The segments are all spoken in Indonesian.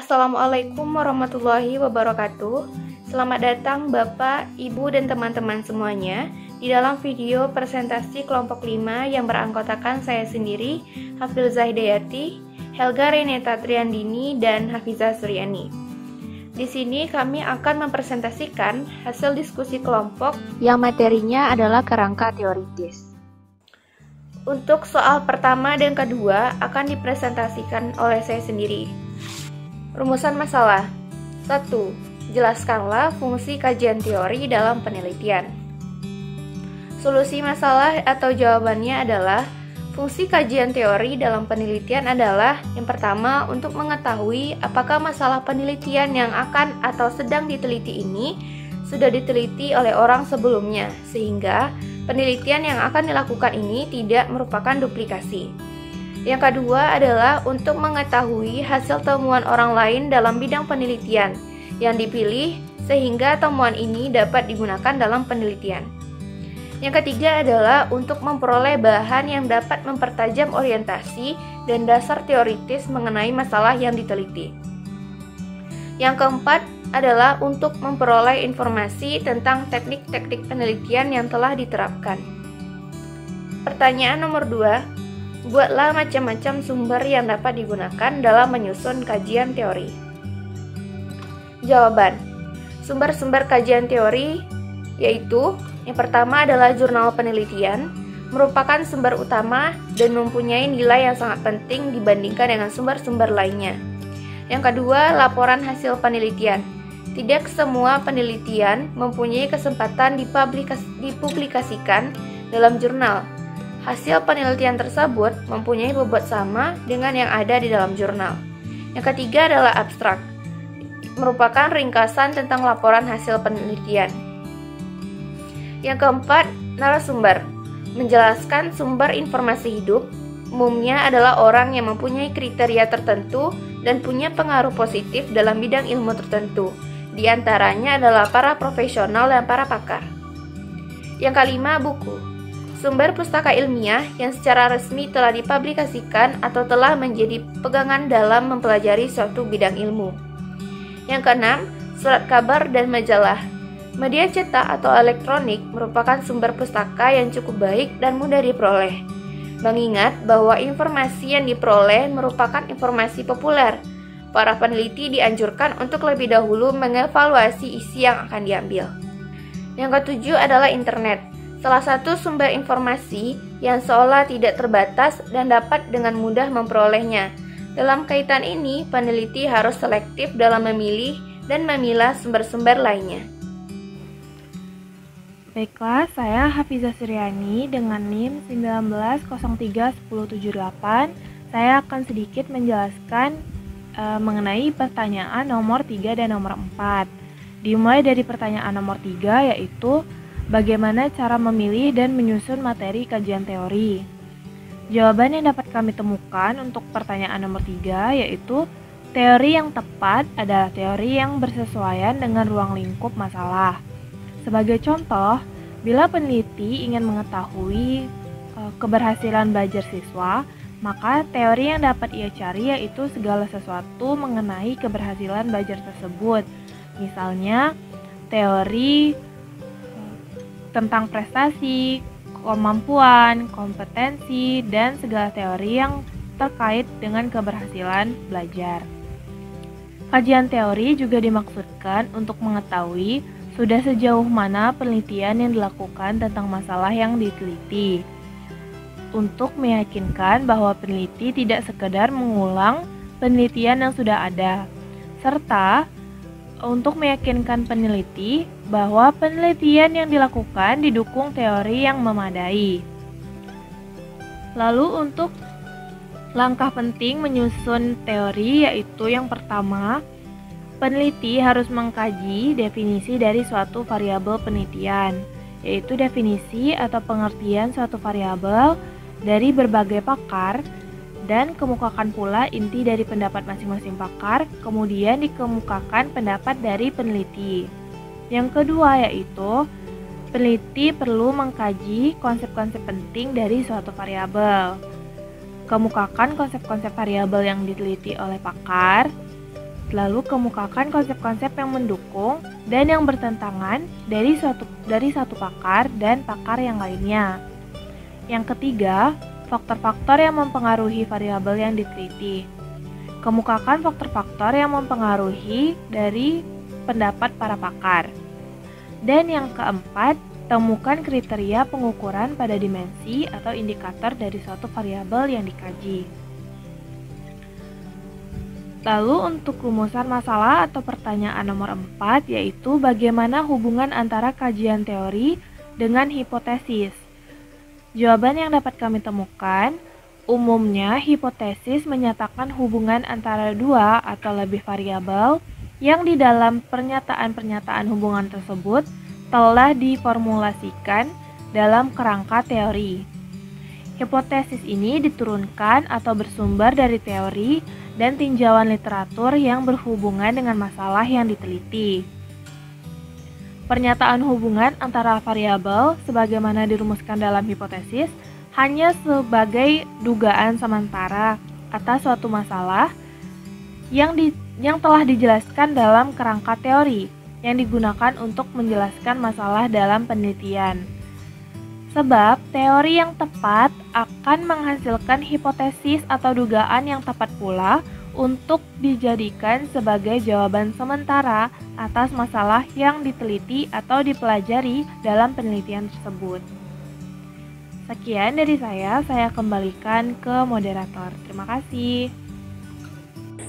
Assalamualaikum warahmatullahi wabarakatuh. Selamat datang Bapak, Ibu, dan teman-teman semuanya di dalam video presentasi kelompok 5 yang beranggotakan saya sendiri, Hafilzah Hidayati, Helga Reneta Triandini, dan Hafizah Suryani. Di sini kami akan mempresentasikan hasil diskusi kelompok yang materinya adalah kerangka teoritis. Untuk soal pertama dan kedua akan dipresentasikan oleh saya sendiri. Rumusan masalah. 1. Jelaskanlah fungsi kajian teori dalam penelitian. Solusi masalah atau jawabannya adalah fungsi kajian teori dalam penelitian adalah yang pertama untuk mengetahui apakah masalah penelitian yang akan atau sedang diteliti ini sudah diteliti oleh orang sebelumnya sehingga penelitian yang akan dilakukan ini tidak merupakan duplikasi. Yang kedua adalah untuk mengetahui hasil temuan orang lain dalam bidang penelitian yang dipilih sehingga temuan ini dapat digunakan dalam penelitian. Yang ketiga adalah untuk memperoleh bahan yang dapat mempertajam orientasi dan dasar teoritis mengenai masalah yang diteliti. Yang keempat adalah untuk memperoleh informasi tentang teknik-teknik penelitian yang telah diterapkan. Pertanyaan nomor 2. Buatlah macam-macam sumber yang dapat digunakan dalam menyusun kajian teori. Jawaban. Sumber-sumber kajian teori yaitu yang pertama adalah jurnal penelitian, merupakan sumber utama dan mempunyai nilai yang sangat penting dibandingkan dengan sumber-sumber lainnya. Yang kedua, laporan hasil penelitian. Tidak semua penelitian mempunyai kesempatan dipublikasikan dalam jurnal. Hasil penelitian tersebut mempunyai bobot sama dengan yang ada di dalam jurnal. Yang ketiga adalah abstrak, merupakan ringkasan tentang laporan hasil penelitian. Yang keempat, narasumber, menjelaskan sumber informasi hidup, umumnya adalah orang yang mempunyai kriteria tertentu dan punya pengaruh positif dalam bidang ilmu tertentu. Di antaranya adalah para profesional dan para pakar. Yang kelima, buku. Sumber pustaka ilmiah yang secara resmi telah dipublikasikan atau telah menjadi pegangan dalam mempelajari suatu bidang ilmu. Yang keenam, surat kabar dan majalah. Media cetak atau elektronik merupakan sumber pustaka yang cukup baik dan mudah diperoleh. Mengingat bahwa informasi yang diperoleh merupakan informasi populer, para peneliti dianjurkan untuk lebih dahulu mengevaluasi isi yang akan diambil. Yang ketujuh adalah internet. Salah satu sumber informasi yang seolah tidak terbatas dan dapat dengan mudah memperolehnya. Dalam kaitan ini, peneliti harus selektif dalam memilih dan memilah sumber-sumber lainnya. Baiklah, saya Hafizah Suryani dengan NIM 19031078. Saya akan sedikit menjelaskan mengenai pertanyaan nomor 3 dan nomor 4. Dimulai dari pertanyaan nomor 3 yaitu bagaimana cara memilih dan menyusun materi kajian teori? Jawaban yang dapat kami temukan untuk pertanyaan nomor 3 yaitu teori yang tepat adalah teori yang bersesuaian dengan ruang lingkup masalah. Sebagai contoh, bila peneliti ingin mengetahui keberhasilan belajar siswa, maka teori yang dapat ia cari yaitu segala sesuatu mengenai keberhasilan belajar tersebut. Misalnya, teori tentang prestasi, kemampuan, kompetensi, dan segala teori yang terkait dengan keberhasilan belajar. Kajian teori juga dimaksudkan untuk mengetahui sudah sejauh mana penelitian yang dilakukan tentang masalah yang diteliti, untuk meyakinkan bahwa peneliti tidak sekedar mengulang penelitian yang sudah ada, serta untuk meyakinkan peneliti bahwa penelitian yang dilakukan didukung teori yang memadai. Lalu untuk langkah penting menyusun teori yaitu yang pertama, peneliti harus mengkaji definisi dari suatu variabel penelitian, yaitu definisi atau pengertian suatu variabel dari berbagai pakar, dan kemukakan pula inti dari pendapat masing-masing pakar, kemudian dikemukakan pendapat dari peneliti. Yang kedua yaitu, peneliti perlu mengkaji konsep-konsep penting dari suatu variabel. Kemukakan konsep-konsep variabel yang diteliti oleh pakar. Lalu kemukakan konsep-konsep yang mendukung dan yang bertentangan dari satu pakar dan pakar yang lainnya. Yang ketiga, faktor-faktor yang mempengaruhi variabel yang diteliti. Kemukakan faktor-faktor yang mempengaruhi dari pendapat para pakar. Dan yang keempat, temukan kriteria pengukuran pada dimensi atau indikator dari suatu variabel yang dikaji. Lalu untuk rumusan masalah atau pertanyaan nomor 4, yaitu bagaimana hubungan antara kajian teori dengan hipotesis. Jawaban yang dapat kami temukan, umumnya hipotesis menyatakan hubungan antara dua atau lebih variabel yang di dalam pernyataan-pernyataan hubungan tersebut telah diformulasikan dalam kerangka teori. Hipotesis ini diturunkan atau bersumber dari teori dan tinjauan literatur yang berhubungan dengan masalah yang diteliti. Pernyataan hubungan antara variabel sebagaimana dirumuskan dalam hipotesis hanya sebagai dugaan sementara atas suatu masalah yang telah dijelaskan dalam kerangka teori yang digunakan untuk menjelaskan masalah dalam penelitian. Sebab teori yang tepat akan menghasilkan hipotesis atau dugaan yang tepat pula untuk dijadikan sebagai jawaban sementara atas masalah yang diteliti atau dipelajari dalam penelitian tersebut. Sekian dari saya kembalikan ke moderator. Terima kasih.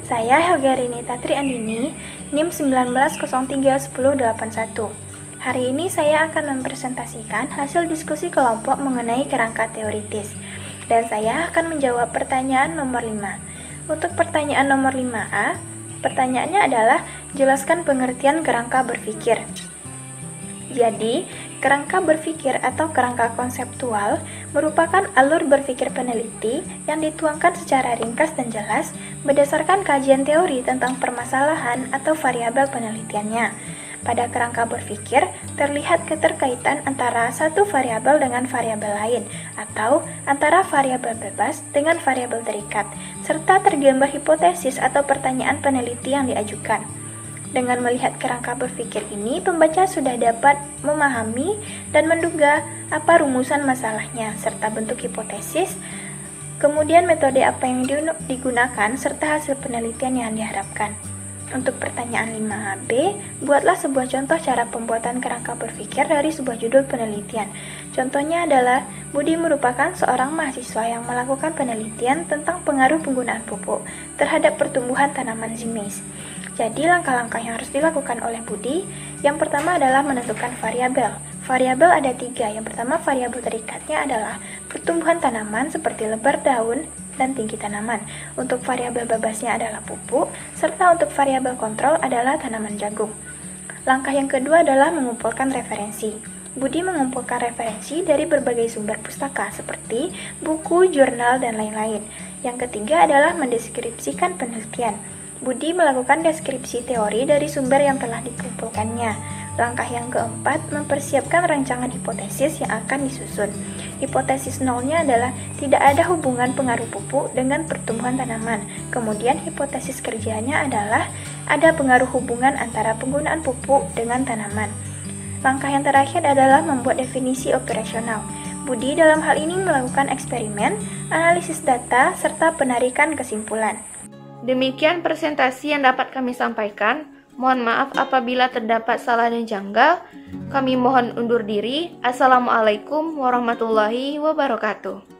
Saya Helgarini Tatri Andini, NIM 19031081. Hari ini saya akan mempresentasikan hasil diskusi kelompok mengenai kerangka teoritis, dan saya akan menjawab pertanyaan nomor 5. Untuk pertanyaan nomor 5A, pertanyaannya adalah jelaskan pengertian kerangka berpikir. Jadi, kerangka berpikir atau kerangka konseptual merupakan alur berpikir peneliti yang dituangkan secara ringkas dan jelas berdasarkan kajian teori tentang permasalahan atau variabel penelitiannya. Pada kerangka berpikir, terlihat keterkaitan antara satu variabel dengan variabel lain, atau antara variabel bebas dengan variabel terikat, serta tergambar hipotesis atau pertanyaan peneliti yang diajukan. Dengan melihat kerangka berpikir ini, pembaca sudah dapat memahami dan menduga apa rumusan masalahnya, serta bentuk hipotesis, kemudian metode apa yang digunakan, serta hasil penelitian yang diharapkan. Untuk pertanyaan 5B, buatlah sebuah contoh cara pembuatan kerangka berpikir dari sebuah judul penelitian. Contohnya adalah, Budi merupakan seorang mahasiswa yang melakukan penelitian tentang pengaruh penggunaan pupuk terhadap pertumbuhan tanaman zimis. Jadi, langkah-langkah yang harus dilakukan oleh Budi, yang pertama adalah menentukan variabel. Variabel ada 3. Yang pertama, variabel terikatnya adalah pertumbuhan tanaman seperti lebar daun dan tinggi tanaman. Untuk variabel bebasnya adalah pupuk, serta untuk variabel kontrol adalah tanaman jagung. Langkah yang kedua adalah mengumpulkan referensi. Budi mengumpulkan referensi dari berbagai sumber pustaka seperti buku, jurnal, dan lain-lain. Yang ketiga adalah mendeskripsikan penelitian. Budi melakukan deskripsi teori dari sumber yang telah dikumpulkannya. Langkah yang keempat, mempersiapkan rancangan hipotesis yang akan disusun. Hipotesis nolnya adalah tidak ada hubungan pengaruh pupuk dengan pertumbuhan tanaman. Kemudian hipotesis kerjanya adalah ada pengaruh hubungan antara penggunaan pupuk dengan tanaman. Langkah yang terakhir adalah membuat definisi operasional. Budi dalam hal ini melakukan eksperimen, analisis data, serta penarikan kesimpulan. Demikian presentasi yang dapat kami sampaikan. Mohon maaf apabila terdapat salah dan janggal. Kami mohon undur diri. Assalamualaikum warahmatullahi wabarakatuh.